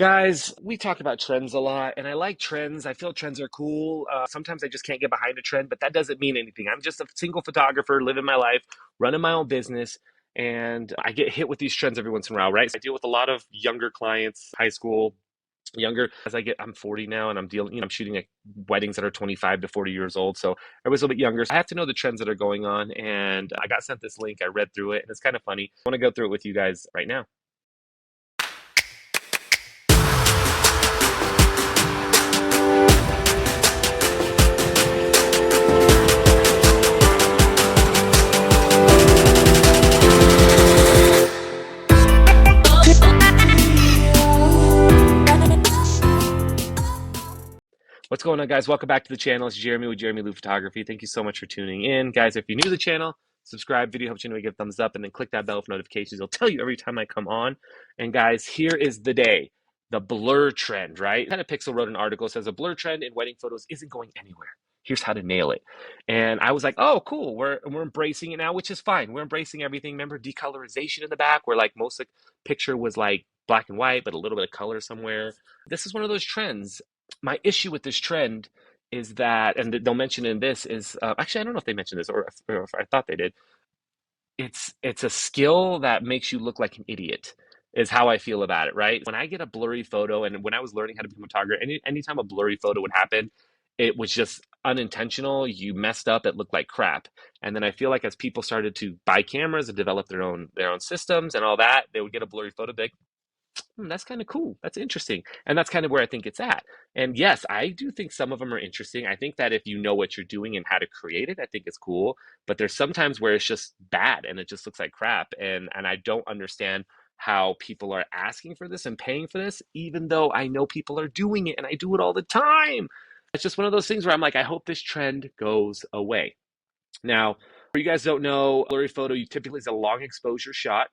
Guys, we talk about trends a lot, and I like trends. I feel trends are cool. Sometimes I just can't get behind a trend, but that doesn't mean anything. I'm just a single photographer living my life, running my own business, and I get hit with these trends every once in a while, right? So I deal with a lot of younger clients, high school, younger. I'm 40 now, and I'm shooting at weddings that are 25 to 40 years old. So everybody's a little bit younger. So I have to know the trends that are going on, and I got sent this link. I read through it, and it's kind of funny. I want to go through it with you guys right now. What's going on, guys? Welcome back to the channel. It's Jeramie with Jeramie Lou Photography. Thank you so much for tuning in. Guys, if you're new to the channel, subscribe. Video helps you know, give a thumbs up, and then click that bell for notifications. It'll tell you every time I come on. And guys, here is the day. The blur trend, right? Pixel wrote an article that says a blur trend in wedding photos isn't going anywhere. Here's how to nail it. And I was like, oh, cool. We're embracing it now, which is fine. We're embracing everything. Remember decolorization in the back, where like most of the picture was like black and white, but a little bit of color somewhere. This is one of those trends. My issue with this trend is that, and they'll mention in this is actually I don't know if they mentioned this or if I thought they did. It's a skill that makes you look like an idiot. Is how I feel about it, right? When I get a blurry photo, and when I was learning how to become a photographer, anytime a blurry photo would happen, it was just unintentional. You messed up. It looked like crap. And then I feel like as people started to buy cameras and develop their own systems and all that, they would get a blurry photo. Big, that's kind of cool. That's interesting. And that's kind of where I think it's at. And yes, I do think some of them are interesting. I think that if you know what you're doing and how to create it, I think it's cool. But there's sometimes where it's just bad and it just looks like crap. And I don't understand how people are asking for this and paying for this, even though I know people are doing it and I do it all the time. It's just one of those things where I'm like, I hope this trend goes away. Now, for you guys don't know, blurry photo you typically is a long exposure shot.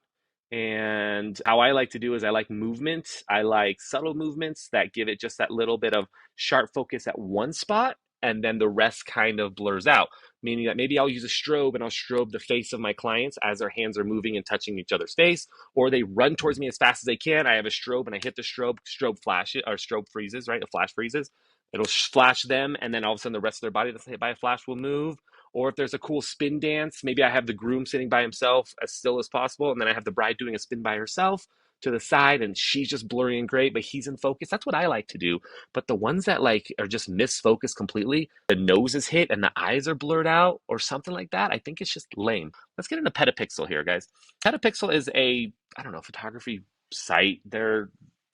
And how I like to do is I like movement. I like subtle movements that give it just that little bit of sharp focus at one spot, and then the rest kind of blurs out. Meaning that maybe I'll use a strobe and I'll strobe the face of my clients as their hands are moving and touching each other's face, or they run towards me as fast as they can. I have a strobe and I hit the strobe flashes or strobe freezes, right? The flash freezes. It'll flash them, and then all of a sudden the rest of their body that's hit by a flash will move. Or if there's a cool spin dance, maybe I have the groom sitting by himself as still as possible, and then I have the bride doing a spin by herself to the side, and she's just blurry and great, but he's in focus. That's what I like to do. But the ones that like are just misfocused completely, the nose is hit and the eyes are blurred out or something like that, I think it's just lame. Let's get into Petapixel here, guys. Petapixel is a, I don't know, photography site. They're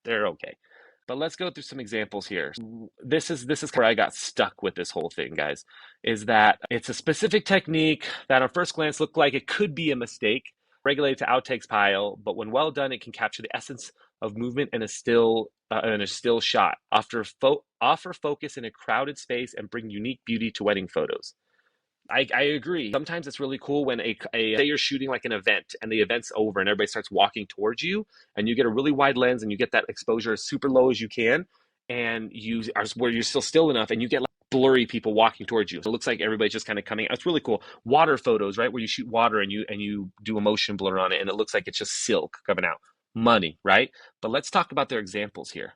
okay. But let's go through some examples here. This is where I got stuck with this whole thing, guys, is that it's a specific technique that on first glance looked like it could be a mistake, regulated to outtakes pile, but when well done, it can capture the essence of movement in a still shot, offer focus in a crowded space, and bring unique beauty to wedding photos. I agree. Sometimes it's really cool when say you're shooting like an event and the event's over and everybody starts walking towards you, and you get a really wide lens and you get that exposure as super low as you can, and you are where you're still enough, and you get like blurry people walking towards you. So it looks like everybody's just kind of coming. It's really cool. Water photos, right? Where you shoot water and you do a motion blur on it and it looks like it's just silk coming out. Money, right? But let's talk about their examples here.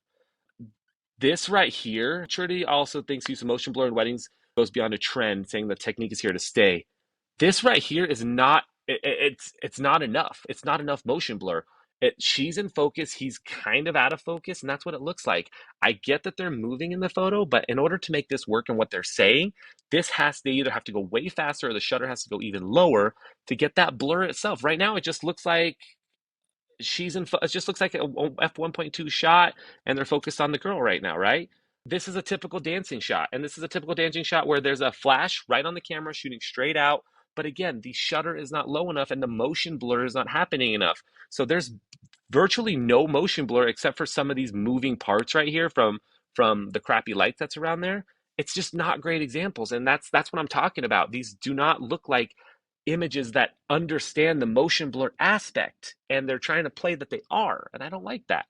This right here, Maturity also thinks use of motion blur in weddings goes beyond a trend, saying the technique is here to stay. This right here is not, it's not enough. It's not enough motion blur. She's in focus, he's kind of out of focus, and that's what it looks like. I get that they're moving in the photo, but in order to make this work and what they're saying, they either have to go way faster or the shutter has to go even lower to get that blur itself. Right now, it just looks like it just looks like a f1.2 shot, and they're focused on the girl right now, right? This is a typical dancing shot, and this is a typical dancing shot where there's a flash right on the camera shooting straight out, but again, the shutter is not low enough and the motion blur is not happening enough. So there's virtually no motion blur except for some of these moving parts right here from the crappy light that's around there. It's just not great examples, and that's what I'm talking about. These do not look like images that understand the motion blur aspect, and they're trying to play that they are, and I don't like that.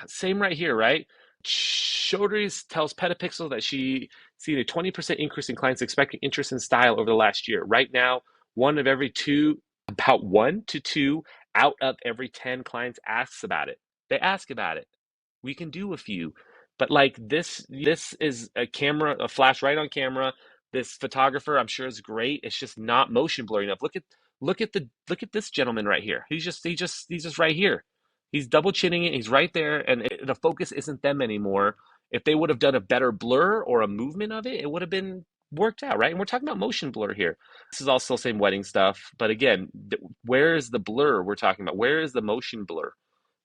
Same right here, right? Chodries tells Petapixel that she seen a 20% increase in clients expecting interest in style over the last year. Right now, about 1 to 2 out of every 10 clients asks about it. They ask about it. We can do a few. But like this is a camera, a flash right on camera. This photographer, I'm sure, is great. It's just not motion blurry enough. Look at this gentleman right here. He's just right here. He's double chinning it. He's right there, and the focus isn't them anymore. If they would have done a better blur or a movement of it, it would have been worked out, right? And we're talking about motion blur here. This is also same wedding stuff, but again, where is the blur we're talking about? Where is the motion blur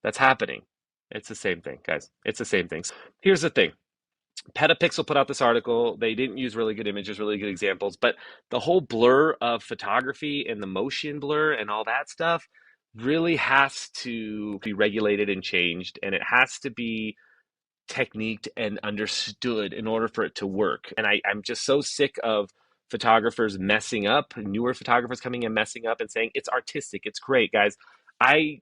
that's happening? It's the same thing, guys. It's the same thing. Here's the thing. Petapixel put out this article. They didn't use really good images, really good examples, but the whole blur of photography and the motion blur and all that stuff really has to be regulated and changed, and it has to be techniqued and understood in order for it to work. And I'm just so sick of photographers messing up, newer photographers coming in messing up and saying it's artistic, it's great, guys. I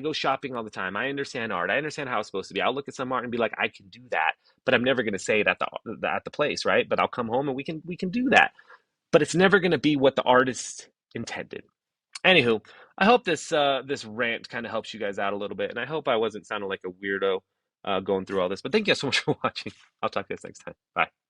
go shopping all the time. I understand art. I understand how it's supposed to be. I'll look at some art and be like, I can do that, but I'm never going to say it at the place, right? But I'll come home and we can do that. But it's never going to be what the artist intended. Anywho, I hope this rant kind of helps you guys out a little bit, and I hope I wasn't sounding like a weirdo going through all this. But thank you so much for watching. I'll talk to you guys next time. Bye.